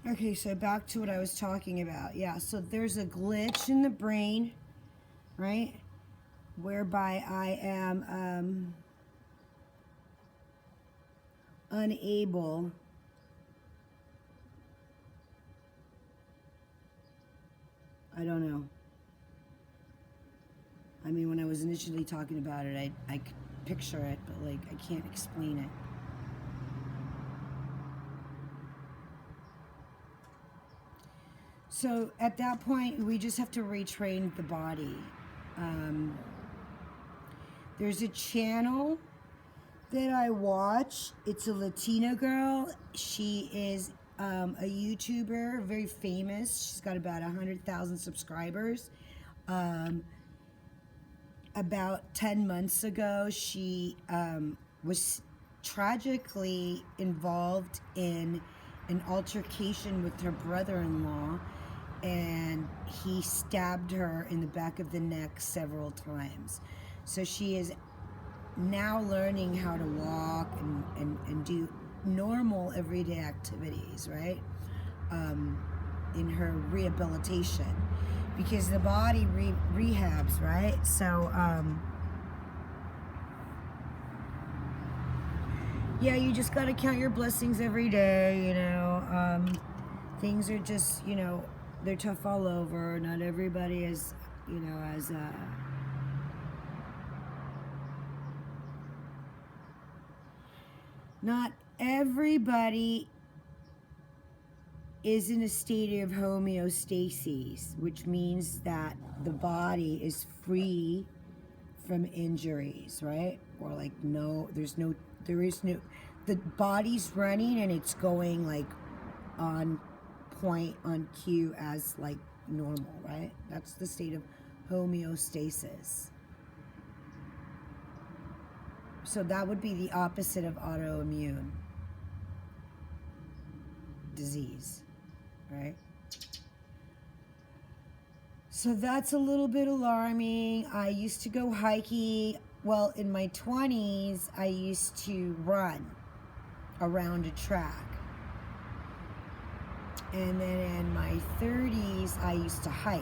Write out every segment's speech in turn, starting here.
Okay, so back to what I was talking about. Yeah, so there's a glitch in the brain, right? Whereby I am unable I don't know. I mean, when I was initially talking about it, I could picture it, but like I can't explain it. So at that point, we just have to retrain the body. Um, there's a channel that I watch. It's a Latina girl. She is a YouTuber, very famous. She's got about 100,000 subscribers. Um, about 10 months ago, she was tragically involved in an altercation with her brother-in-law, and he stabbed her in the back of the neck several times. So she is now learning how to walk and do normal everyday activities, right? In her rehabilitation, because the body rehabs, right? So yeah, you just got to count your blessings every day, you know. Things are just, you know, they're tough all over. Not everybody is, you know, as not everybody is in a state of homeostasis, which means that the body is free from injuries, right? Or like there is no, the body's running and it's going like on point, on cue as like normal, right? That's the state of homeostasis. So that would be the opposite of autoimmune disease, right? So that's a little bit alarming. I used to go hiking. Well, in my 20s, I used to run around a track. And then in my 30s, I used to hike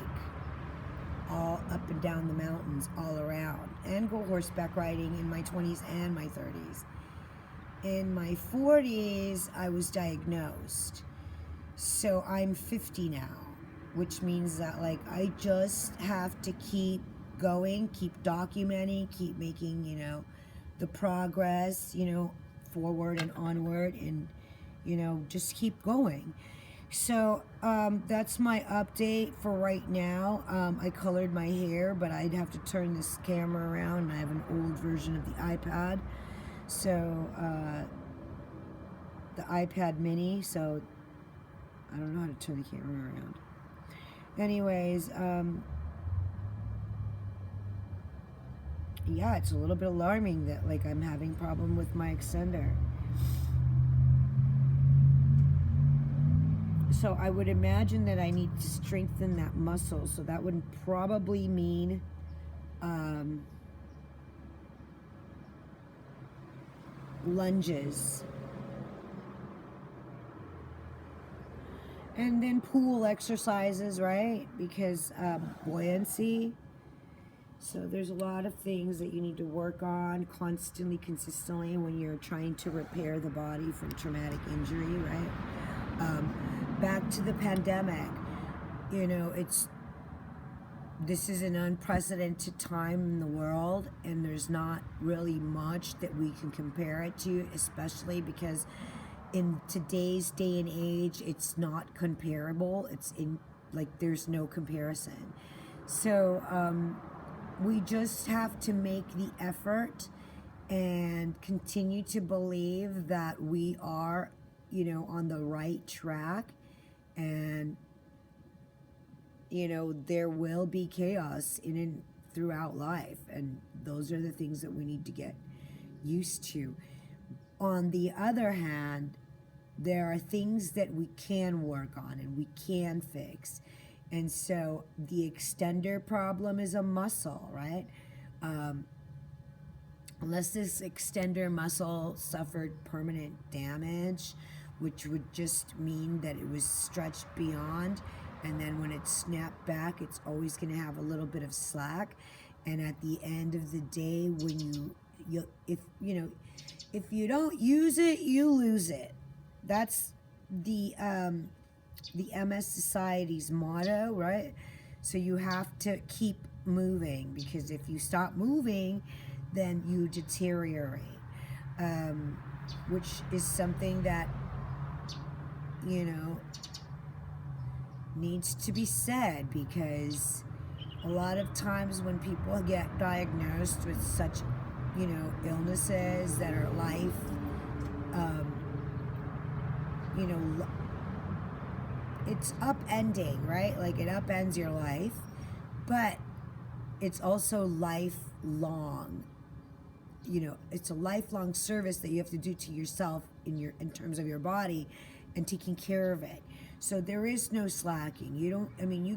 all up and down the mountains all around and go horseback riding in my 20s and my 30s. In my 40s, I was diagnosed. So I'm 50 now, which means that like I just have to keep going, keep documenting, keep making, you know, the progress, you know, forward and onward, and, you know, just keep going. So that's my update for right now. I colored my hair, but I'd have to turn this camera around, and I have an old version of the iPad. So the iPad mini, so I don't know how to turn the camera around. Anyways, yeah, it's a little bit alarming that like I'm having problem with my extender. So I would imagine that I need to strengthen that muscle. So that would probably mean lunges. And then pool exercises, right? Because buoyancy. So there's a lot of things that you need to work on constantly, consistently when you're trying to repair the body from traumatic injury, right? Back to the pandemic, you know, this is an unprecedented time in the world, and there's not really much that we can compare it to, especially because in today's day and age, it's not comparable. It's in like there's no comparison. So we just have to make the effort and continue to believe that we are, you know, on the right track. And, you know, there will be chaos in and throughout life. And those are the things that we need to get used to. On the other hand, there are things that we can work on and we can fix. And so the extender problem is a muscle, right? Unless this extender muscle suffered permanent damage, which would just mean that it was stretched beyond, and then when it's snapped back, it's always going to have a little bit of slack. And at the end of the day, when if you don't use it, you lose it. That's the MS Society's motto, right? So you have to keep moving, because if you stop moving, then you deteriorate, which is something that, needs to be said, because a lot of times when people get diagnosed with such, illnesses that are life, it's upending, right? Like, it upends your life, but it's also lifelong. It's a lifelong service that you have to do to yourself in terms of your body and taking care of it. So there is no slacking. You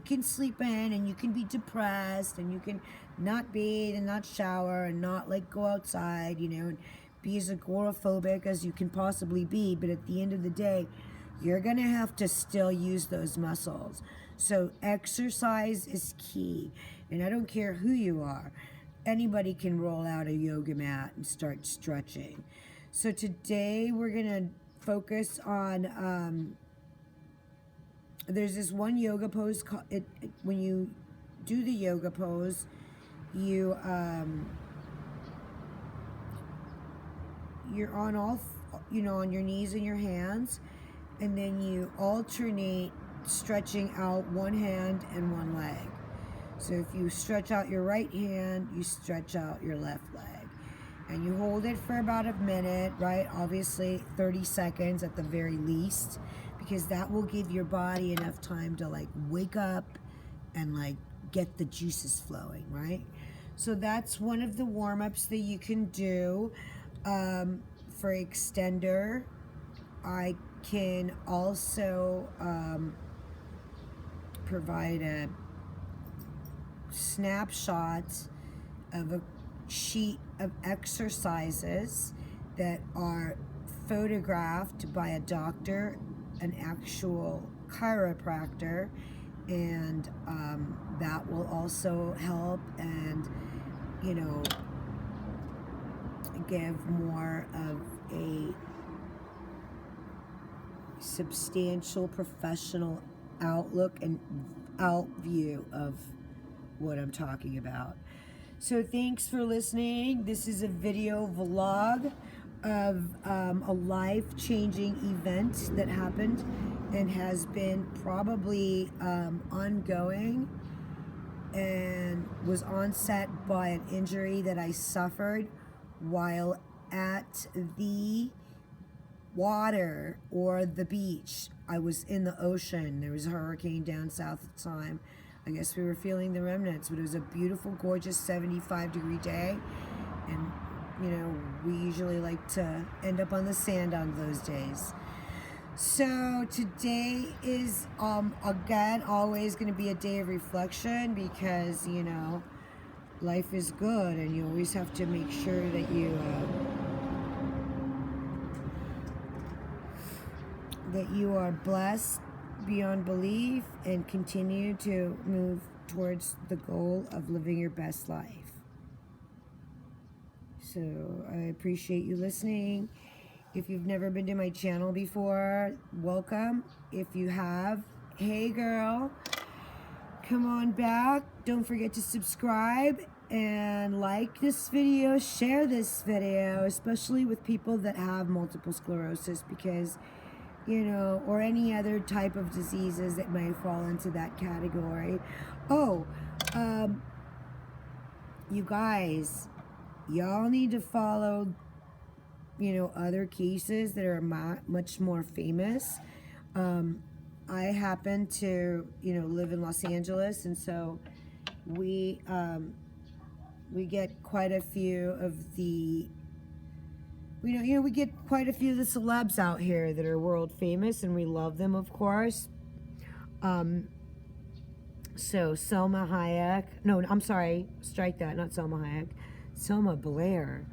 can sleep in, and you can be depressed, and you can not bathe and not shower and not go outside, and be as agoraphobic as you can possibly be. But at the end of the day, you're going to have to still use those muscles. So exercise is key. And I don't care who you are. Anybody can roll out a yoga mat and start stretching. So today we're going to focus on, there's this one yoga pose. When you do the yoga pose, you're on on your knees and your hands, and then you alternate stretching out one hand and one leg. So if you stretch out your right hand, you stretch out your left leg. And you hold it for about a minute, right? Obviously 30 seconds at the very least, because that will give your body enough time to wake up and get the juices flowing, right? So that's one of the warm-ups that you can do. For extender, I can also provide a snapshot of a sheet of exercises that are photographed by a doctor, an actual chiropractor, and that will also help and give more of a substantial professional outlook and out view of what I'm talking about. So thanks for listening. This is a video vlog of a life-changing event that happened and has been probably ongoing, and was onset by an injury that I suffered while at the water or the beach. I was in the ocean. There was a hurricane down south at the time. I guess we were feeling the remnants, but it was a beautiful, gorgeous 75-degree day. And, we usually like to end up on the sand on those days. So today is, again, always going to be a day of reflection, because, life is good, and you always have to make sure that you are blessed beyond belief and continue to move towards the goal of living your best life. So I appreciate you listening. If you've never been to my channel before, welcome. If you have, hey girl, come on back. Don't forget to subscribe and like this video, share this video, especially with people that have multiple sclerosis, because or any other type of diseases that may fall into that category. You guys, y'all need to follow, other cases that are much more famous. I happen to, live in Los Angeles, and so we get quite a few of the we get quite a few of the celebs out here that are world famous, and we love them, of course. So Selma Hayek, no, I'm sorry, strike that, not Selma Hayek. Selma Blair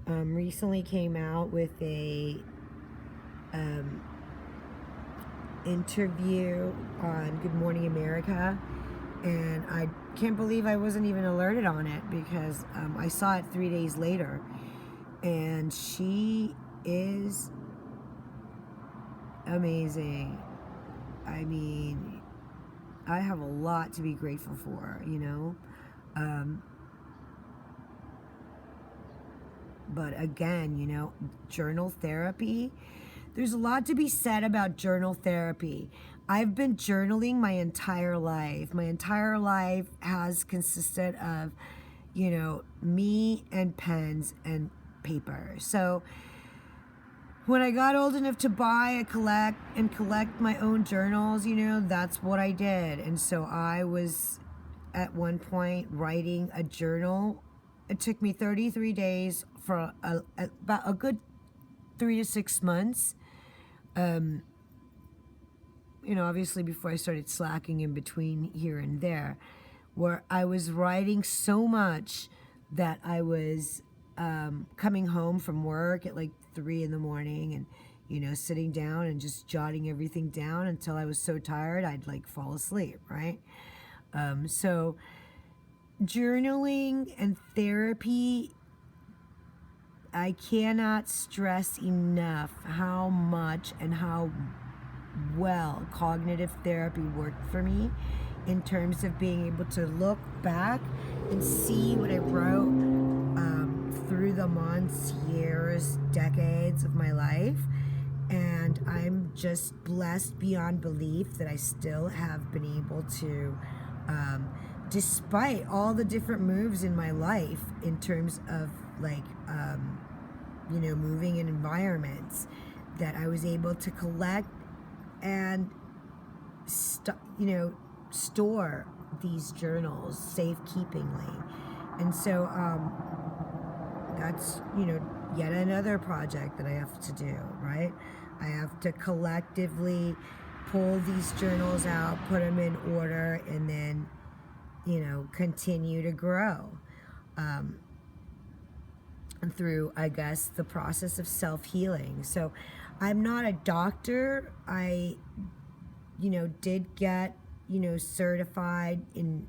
recently came out with a interview on Good Morning America, and I can't believe I wasn't even alerted on it because I saw it 3 days later, and she is amazing. I mean, I have a lot to be grateful for, you know. But again, you know, journal therapy, there's a lot to be said about journal therapy. I've been journaling my entire life. My entire life has consisted of, you know, me and pens and paper. So when I got old enough to buy collect my own journals, you know, that's what I did. And so I was at one point writing a journal. It took me 33 days for about a good 3 to 6 months. You know, obviously before I started slacking in between here and there, where I was writing so much that I was coming home from work at like 3 in the morning and, you know, sitting down and just jotting everything down until I was so tired I'd like fall asleep, right? So journaling and therapy, I cannot stress enough how much and how well cognitive therapy worked for me in terms of being able to look back and see what I wrote through the months, years, decades of my life. And I'm just blessed beyond belief that I still have been able to, despite all the different moves in my life in terms of like, you know, moving in environments, that I was able to collect and store these journals safekeepingly. And so that's, you know, yet another project that I have to do, right? I have to collectively pull these journals out, put them in order, and then, you know, continue to grow through, I guess, the process of self-healing. So I'm not a doctor. I, you know, did get, you know, certified in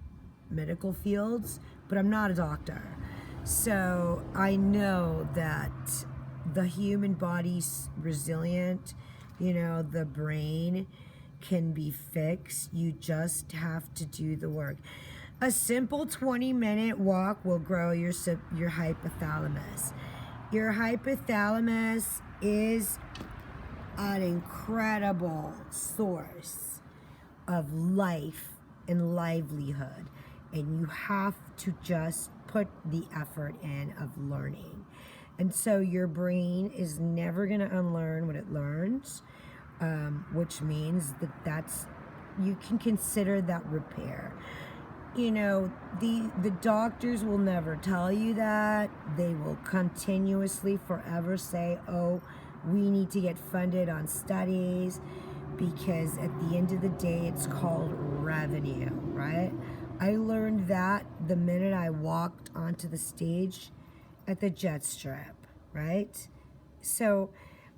medical fields, but I'm not a doctor. So I know that the human body's resilient, you know, the brain can be fixed. You just have to do the work. A simple 20-minute walk will grow your hypothalamus. Your hypothalamus is an incredible source of life and livelihood, and you have to just put the effort in of learning. And so your brain is never going to unlearn what it learns, which means that's you can consider that repair. You know, the doctors will never tell you that. They will continuously forever say, oh, we need to get funded on studies, because at the end of the day, it's called revenue, right? I learned that the minute I walked onto the stage at the Jet Strip, right? So,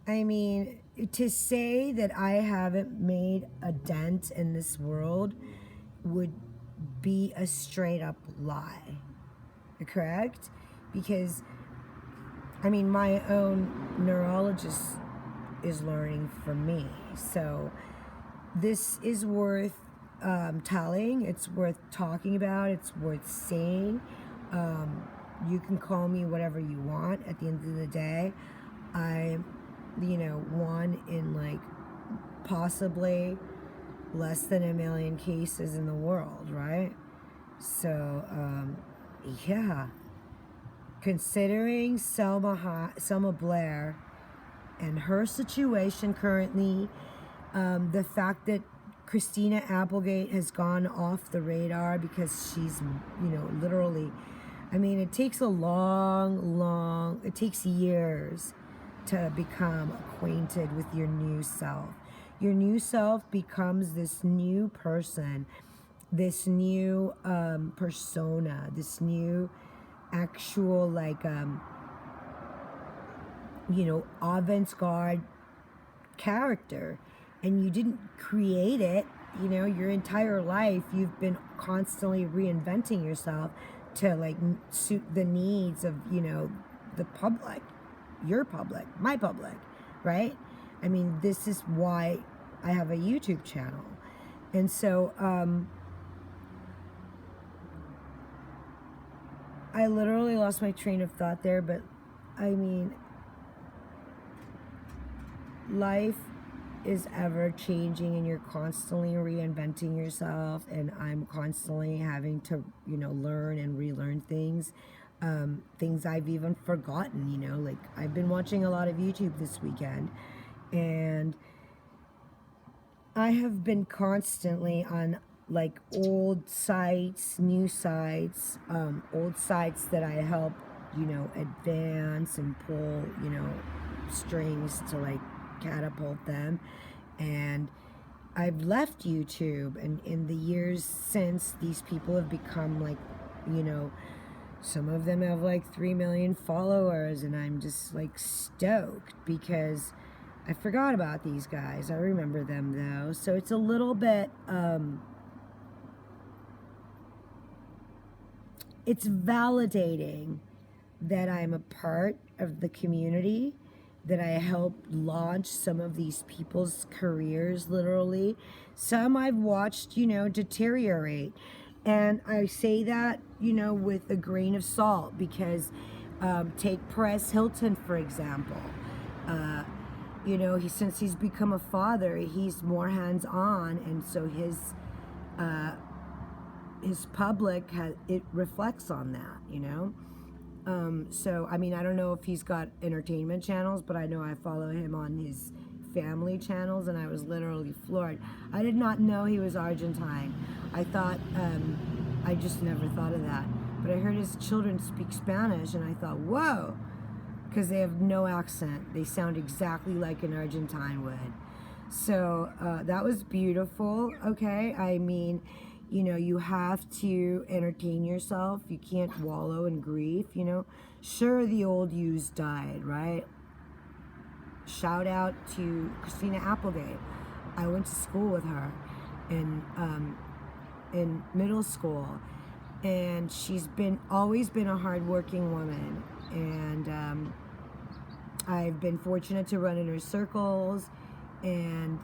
I mean, to say that I haven't made a dent in this world would be a straight up lie, correct? Because, I mean, my own neurologist is learning from me. So this is worth telling. It's worth talking about. It's worth saying. You can call me whatever you want. At the end of the day, I'm, you know, one in like possibly less than 1 million cases in the world, right? So, yeah. Considering Selma Blair and her situation currently, the fact that Christina Applegate has gone off the radar because she's, you know, literally, I mean, it takes it takes years to become acquainted with your new self. Your new self becomes this new person, this new persona, this new actual, like, you know, avant-garde character. and you didn't create it. You know, your entire life you've been constantly reinventing yourself to like suit the needs of, you know, the public, your public, my public, right? I mean, this is why I have a YouTube channel. And so I literally lost my train of thought there, but I mean, life is ever changing and you're constantly reinventing yourself, and I'm constantly having to, you know, learn and relearn things, things I've even forgotten, you know, like I've been watching a lot of YouTube this weekend, and I have been constantly on like old sites, new sites, old sites that I help, you know, advance and pull, you know, strings to like catapult them. And I've left YouTube, and in the years since, these people have become like, you know, some of them have like 3 million followers, and I'm just like stoked because I forgot about these guys. I remember them though. So it's a little bit, it's validating that I'm a part of the community, that I helped launch some of these people's careers, literally. Some I've watched, you know, deteriorate. And I say that, you know, with a grain of salt, because take Perez Hilton, for example. You know, since he's become a father, he's more hands-on, and so his public it reflects on that, you know. So I mean, I don't know if he's got entertainment channels, but I know I follow him on his family channels, and I was literally floored. I did not know he was Argentine. I thought, I just never thought of that. But I heard his children speak Spanish, and I thought, whoa, because they have no accent. They sound exactly like an Argentine would. So that was beautiful, okay? I mean, you know, you have to entertain yourself. You can't wallow in grief, you know. Sure, the old yous died, right? Shout out to Christina Applegate. I went to school with her in middle school, and she's always been a hardworking woman, and I've been fortunate to run in her circles, and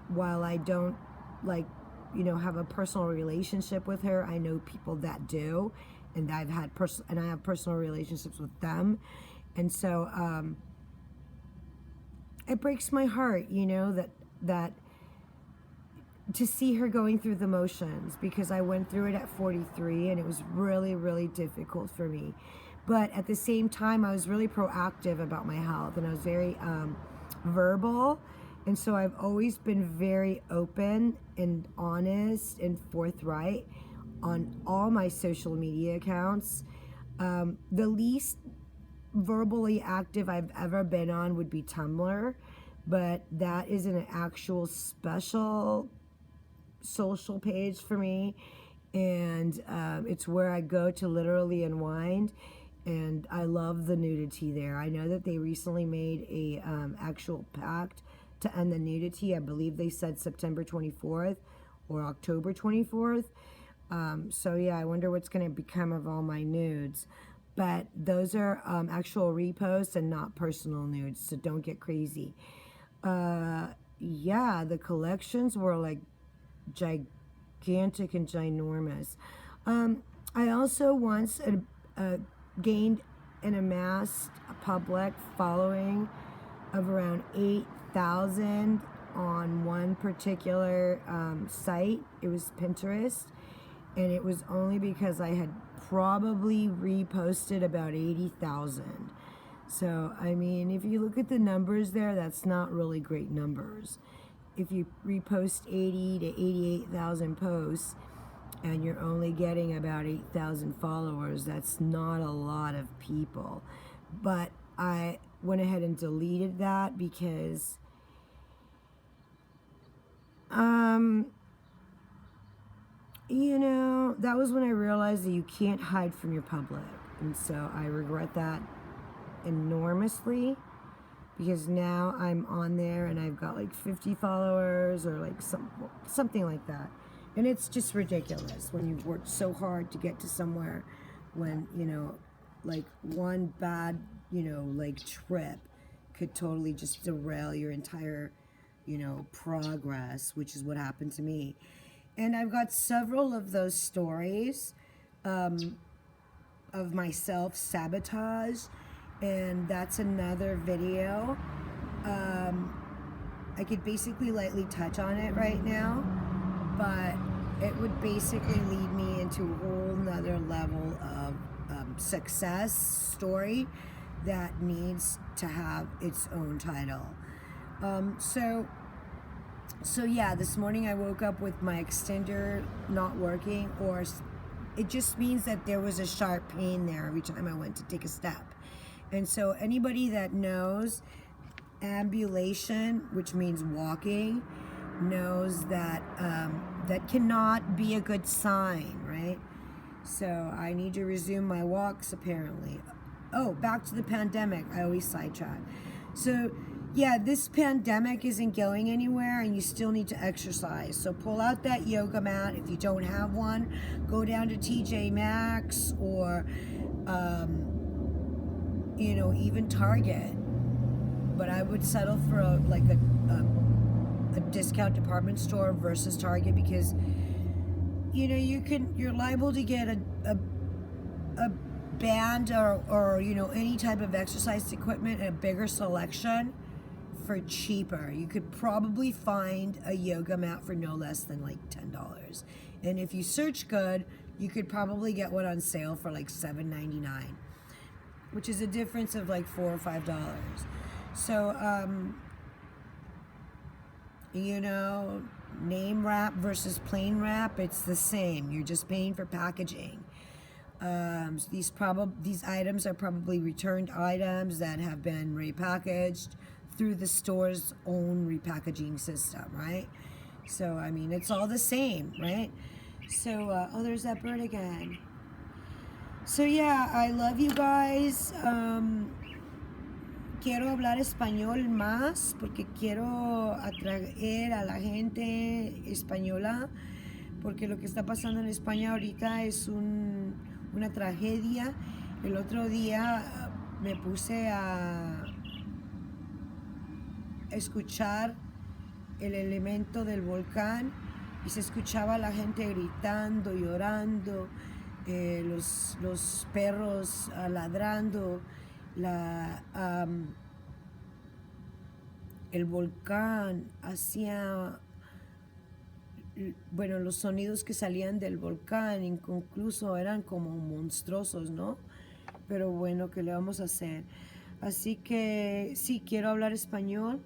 while I don't like, you know, have a personal relationship with her, I know people that do, and I have personal relationships with them, and so it breaks my heart, you know, that to see her going through the motions, because I went through it at 43, and it was really, really difficult for me. But at the same time, I was really proactive about my health, and I was very verbal. And so I've always been very open and honest and forthright on all my social media accounts. The least verbally active I've ever been on would be Tumblr, but that is an actual special social page for me, and it's where I go to literally unwind, and I love the nudity there. I know that they recently made a actual pact to end the nudity. I believe they said September 24th or October 24th. So yeah, I wonder what's going to become of all my nudes. But those are actual reposts and not personal nudes, so don't get crazy. Yeah, the collections were like gigantic and ginormous. I also once gained and amassed a public following of around 8,000 on one particular site. It was Pinterest, and it was only because I had probably reposted about 80,000. So, I mean, if you look at the numbers there, that's not really great numbers. If you repost 80 to 88,000 posts and you're only getting about 8,000 followers, that's not a lot of people. But I went ahead and deleted that because you know, that was when I realized that you can't hide from your public. And so I regret that enormously, because now I'm on there and I've got like 50 followers or like something like that. And it's just ridiculous when you've worked so hard to get to somewhere, when, you know, like one bad, you know, like trip could totally just derail your entire, you know, progress, which is what happened to me. And I've got several of those stories of myself sabotage, and that's another video. I could basically lightly touch on it right now, but it would basically lead me into a whole nother level of success story that needs to have its own title. So yeah, this morning I woke up with my extender not working, or it just means that there was a sharp pain there every time I went to take a step. And so anybody that knows ambulation, which means walking, knows that that cannot be a good sign, right? So I need to resume my walks apparently. Oh, back to the pandemic. I always sidetrack. So yeah, this pandemic isn't going anywhere and you still need to exercise. So pull out that yoga mat. If you don't have one, go down to TJ Maxx or, you know, even Target. But I would settle for a discount department store versus Target, because, you know, you're liable to get a band or, you know, any type of exercise equipment, a bigger selection for cheaper. You could probably find a yoga mat for no less than like $10. And if you search good, you could probably get one on sale for like $7.99, which is a difference of like $4 or $5. So, you know, name wrap versus plain wrap, it's the same. You're just paying for packaging. These items are probably returned items that have been repackaged through the store's own repackaging system, right? So, I mean, it's all the same, right? So, oh, there's that bird again. So, yeah, I love you guys. Quiero hablar español más porque quiero atraer a la gente española, porque lo que está pasando en España ahorita es una tragedia. El otro día me puse a escuchar el elemento del volcán y se escuchaba a la gente gritando, llorando, los perros ladrando, el volcán hacía, bueno, los sonidos que salían del volcán incluso eran como monstruosos, ¿no? Pero bueno, ¿qué le vamos a hacer? Así que sí, quiero hablar español,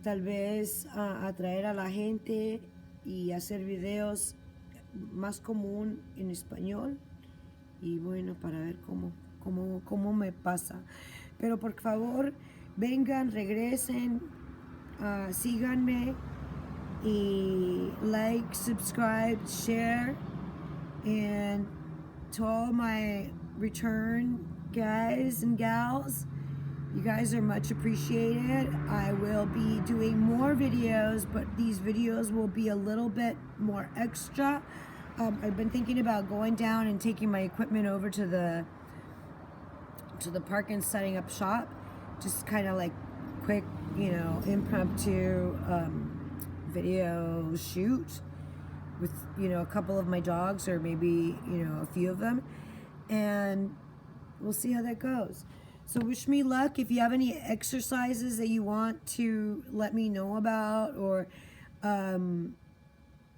tal vez atraer a la gente y hacer videos más común en español, y bueno, para ver cómo me pasa. Pero por favor, vengan, regresen, síganme, y like, subscribe, share. And to all my return guys and gals, you guys are much appreciated. I will be doing more videos, but these videos will be a little bit more extra. I've been thinking about going down and taking my equipment over to the park and setting up shop. Just kind of like quick, you know, impromptu video shoot with, you know, a couple of my dogs, or maybe, you know, a few of them, and we'll see how that goes. So wish me luck. If you have any exercises that you want to let me know about, or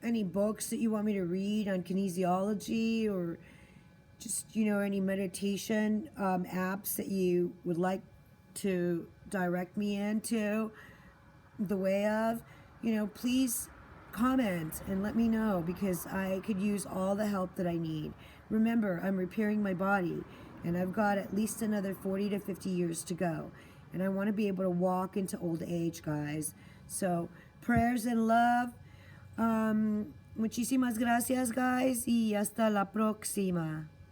any books that you want me to read on kinesiology, or just, you know, any meditation apps that you would like to direct me into the way of, you know, please comment and let me know, because I could use all the help that I need. Remember, I'm repairing my body, and I've got at least another 40 to 50 years to go, and I want to be able to walk into old age, guys. So prayers and love. Muchísimas gracias, guys, y hasta la próxima.